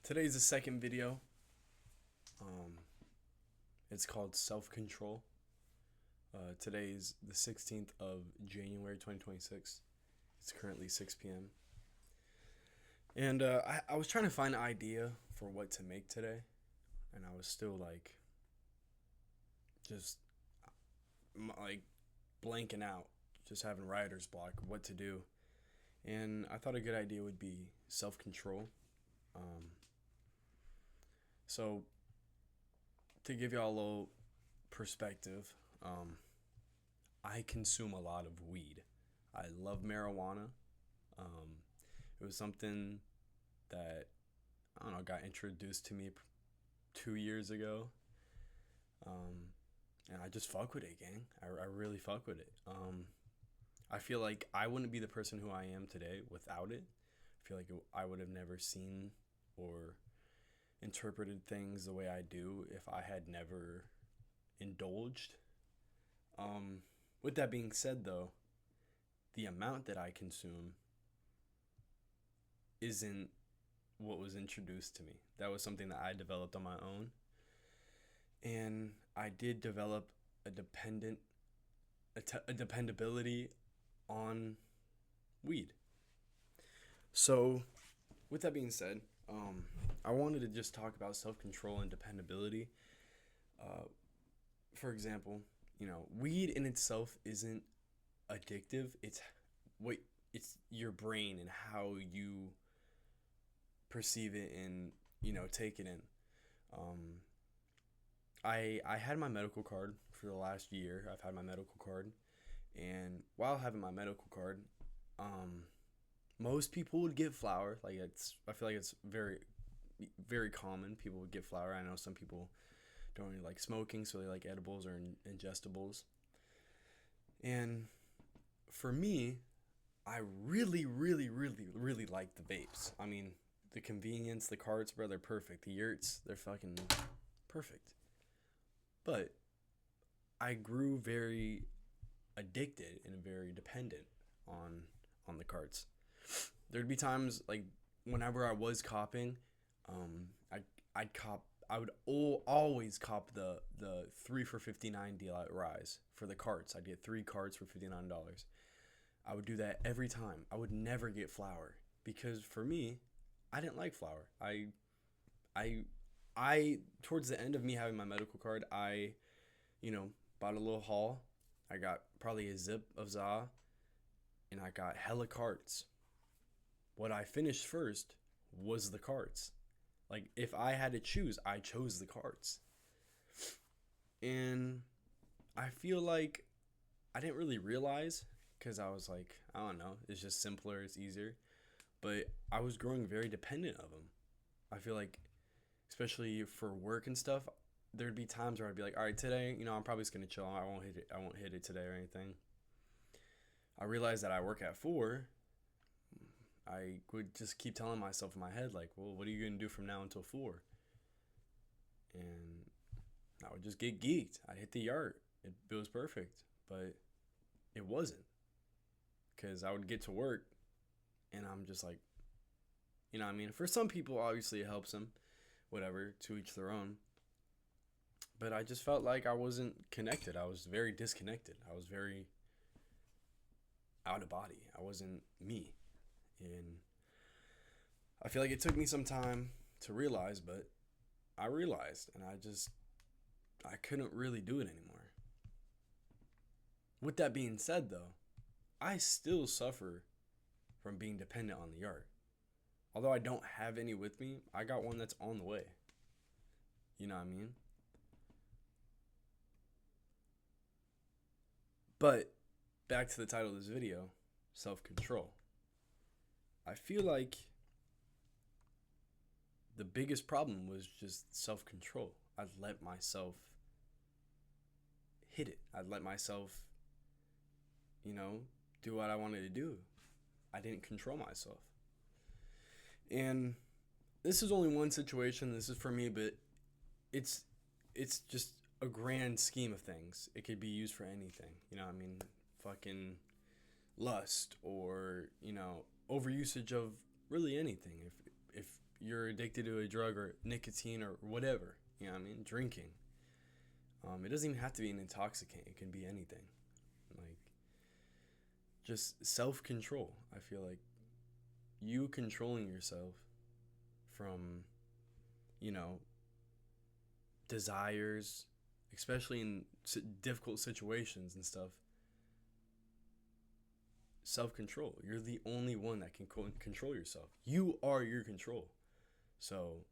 Today's the second video. It's called Self-Control. Today's the 16th of January 2026. It's currently 6 p.m. And I was trying to find an idea for what to make today. And I was still just like blanking out, just having writer's block, what to do. And I thought a good idea would be self-control. So to give y'all a little perspective, I consume a lot of weed. I love marijuana. It was something that I don't know got introduced to me 2 years ago, and I just fuck with it, gang. I really fuck with it. I feel like I wouldn't be the person who I am today without it. I feel like I would have never seen or interpreted things the way I do if I had never indulged. With that being said, though, the amount that I consume isn't what was introduced to me. That was something that I developed on my own. And I did develop a dependability on weed. So, with that being said, I wanted to just talk about self-control and dependability. For example, weed in itself isn't addictive. It's your brain and how you perceive it and take it in. I had my medical card for the last year. I've had my medical card, and while having my medical card, most people would get flour. I feel like it's very, very common. People would get flour. I know some people don't really like smoking, so they like edibles or ingestibles. And for me, I really, really, really, really like the vapes. I mean, the convenience, the carts, bro, they're perfect. The yurts, they're fucking perfect. But I grew very addicted and very dependent on the carts. There'd be times like whenever I was copping, I would always cop the 3 for $59 deal at Rise for the carts. I'd get 3 carts for $59. I would do that every time. I would never get flour because for me, I didn't like flour. I towards the end of me having my medical card, I bought a little haul. I got probably a zip of za, and I got hella carts. What I finished first was the carts. Like, if I had to choose, I chose the carts. And I feel like I didn't really realize because I was like, I don't know, it's just simpler, it's easier. But I was growing very dependent of them. I feel like, especially for work and stuff, there'd be times where I'd be like, all right, today, I'm probably just going to chill. I won't hit it today or anything. I realized that I work at 4. I would just keep telling myself in my head, like, well, what are you going to do from now until 4? And I would just get geeked. I'd hit the yard. It was perfect, but it wasn't. Because I would get to work, and I'm just like, what I mean? For some people, obviously, it helps them. Whatever, to each their own. But I just felt like I wasn't connected. I was very disconnected. I was very out of body. I wasn't me. And I feel like it took me some time to realize, but I realized, and I couldn't really do it anymore. With that being said, though, I still suffer from being dependent on the yard. Although I don't have any with me, I got one that's on the way. You know what I mean? But back to the title of this video, self-control. I feel like the biggest problem was just self-control. I'd let myself hit it. I'd let myself, do what I wanted to do. I didn't control myself. And this is only one situation. This is for me, but it's just a grand scheme of things. It could be used for anything. Fucking lust or, overusage of really anything. If you're addicted to a drug or nicotine or whatever, you know what I mean? Drinking. It doesn't even have to be an intoxicant. It can be anything. Like, just self-control. I feel like you controlling yourself from, you know, desires, especially in difficult situations and stuff. Self-control. You're the only one that can control yourself. You are your control. So,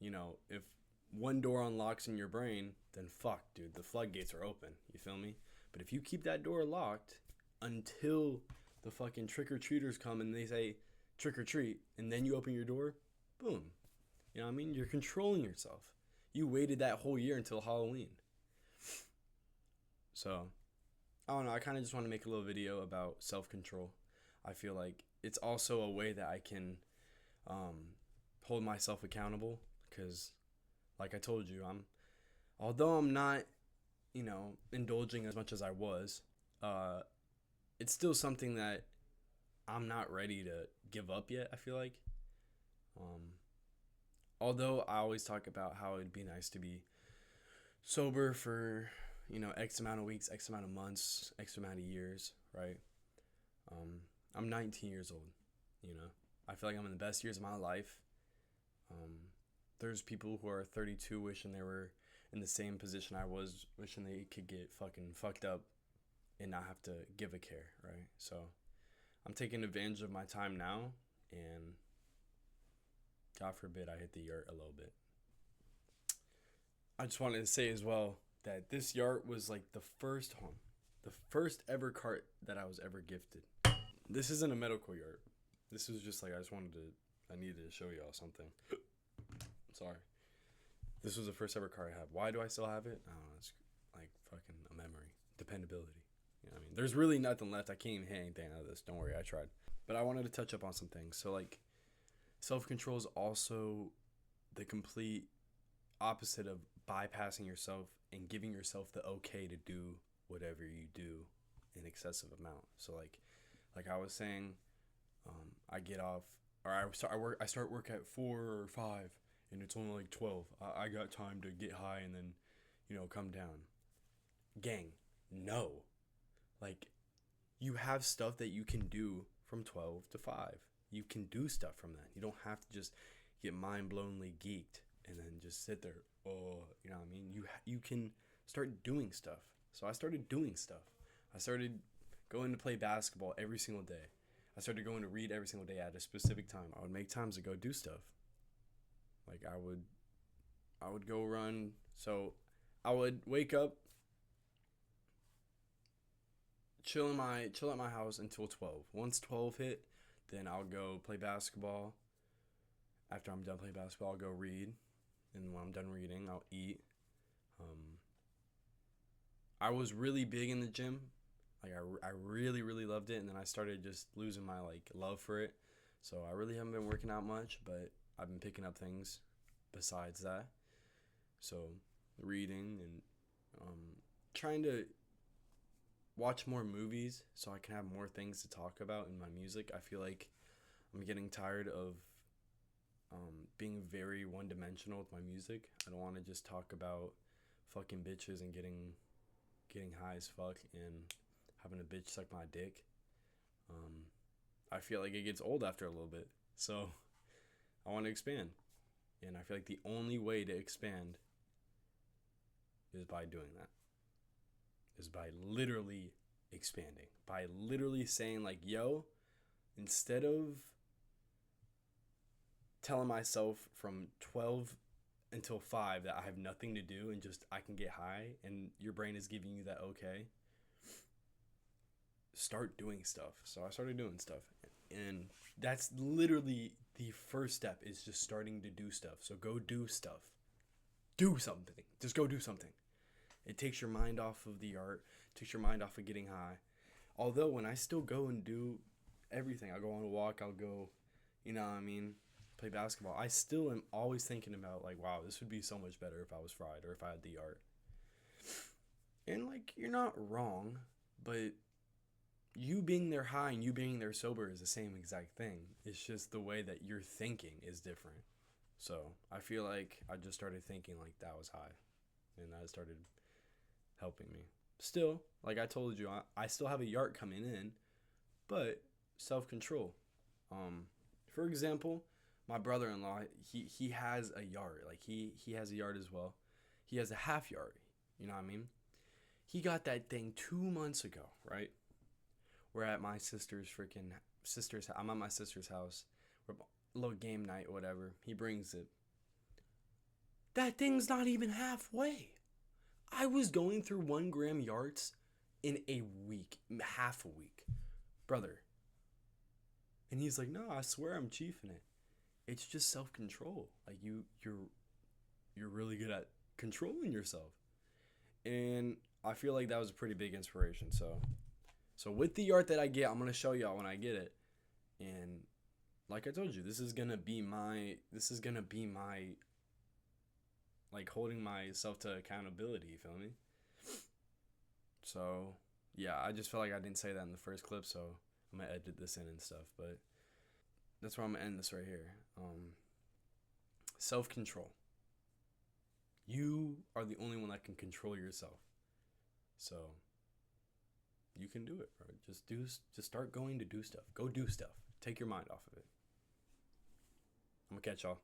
if one door unlocks in your brain, then fuck, dude, the floodgates are open. You feel me? But if you keep that door locked until the fucking trick-or-treaters come and they say trick or treat, and then you open your door, boom. You know what I mean? You're controlling yourself. You waited that whole year until Halloween. So, I don't know. I kind of just want to make a little video about self-control. I feel like it's also a way that I can hold myself accountable, because like I told you, although I'm not, indulging as much as I was, it's still something that I'm not ready to give up yet, I feel like. Although I always talk about how it'd be nice to be sober for, X amount of weeks, X amount of months, X amount of years, right? I'm 19 years old, I feel like I'm in the best years of my life. There's people who are 32 wishing they were in the same position I was, wishing they could get fucking fucked up and not have to give a care, right? So I'm taking advantage of my time now, and God forbid I hit the yurt a little bit. I just wanted to say as well that this yurt was like the first ever cart that I was ever gifted. This isn't a medical yurt. This was just like, I needed to show y'all something. Sorry. This was the first ever cart I had. Why do I still have it? I don't know. It's like fucking a memory. Dependability. You know what I mean? There's really nothing left. I can't even hit anything out of this. Don't worry, I tried. But I wanted to touch up on some things. So like, self-control is also the complete opposite of bypassing yourself and giving yourself the okay to do whatever you do in excessive amount. So like I was saying, I get off, or I start work at 4 or 5, and it's only like 12. I got time to get high and then, come down. Gang, no. Like, you have stuff that you can do from 12 to 5. You can do stuff from that. You don't have to just get mind-blowingly geeked and then just sit there. Oh, you know what I mean? You can start doing stuff. So I started doing stuff. I started going to play basketball every single day. I started going to read every single day at a specific time. I would make times to go do stuff. Like I would go run. So I would wake up, chill at my house until 12. Once 12 hit, then I'll go play basketball. After I'm done playing basketball, I'll go read. And when I'm done reading, I'll eat. I was really big in the gym. Like, I really, really loved it. And then I started just losing my, love for it. So I really haven't been working out much, but I've been picking up things besides that. So reading and trying to watch more movies so I can have more things to talk about in my music. I feel like I'm getting tired of being very one-dimensional with my music. I don't want to just talk about fucking bitches and getting high as fuck and having a bitch suck my dick. I feel like it gets old after a little bit. So I want to expand. And I feel like the only way to expand is by doing that. Is by literally expanding. By literally saying like, yo, instead of telling myself from 12 until 5 that I have nothing to do and just I can get high and your brain is giving you that okay, start doing stuff. So I started doing stuff, and that's literally the first step, is just starting to do stuff. So go do stuff. Do something. Just go do something. It takes your mind off of the art, takes your mind off of getting high. Although when I still go and do everything, I'll go on a walk, I'll go, play basketball, I still am always thinking about like, wow, this would be so much better if I was fried or if I had the art. And like, you're not wrong, but you being there high and you being there sober is the same exact thing. It's just the way that you're thinking is different. So I feel like I just started thinking like that was high, and that started helping me. Still, like I told you, I still have a yard coming in, but self control. Um, for example, my brother-in-law, he has a yard. Like he has a yard as well. He has a half yard. You know what I mean? He got that thing 2 months ago, right? We're at my sister's. I'm at my sister's house. We're a little game night, or whatever. He brings it. That thing's not even halfway. I was going through 1 gram yards in a week, half a week, brother. And he's like, "No, I swear I'm chiefing it. It's just self control. Like you're really good at controlling yourself." And I feel like that was a pretty big inspiration. So with the art that I get, I'm gonna show y'all when I get it. And like I told you, this is gonna be my like holding myself to accountability. You feel me? So yeah, I just felt like I didn't say that in the first clip, so I'm gonna edit this in and stuff. But that's where I'm gonna end this right here. Self control. You are the only one that can control yourself. So you can do it, bro. Just start going to do stuff. Go do stuff. Take your mind off of it. I'm gonna catch y'all.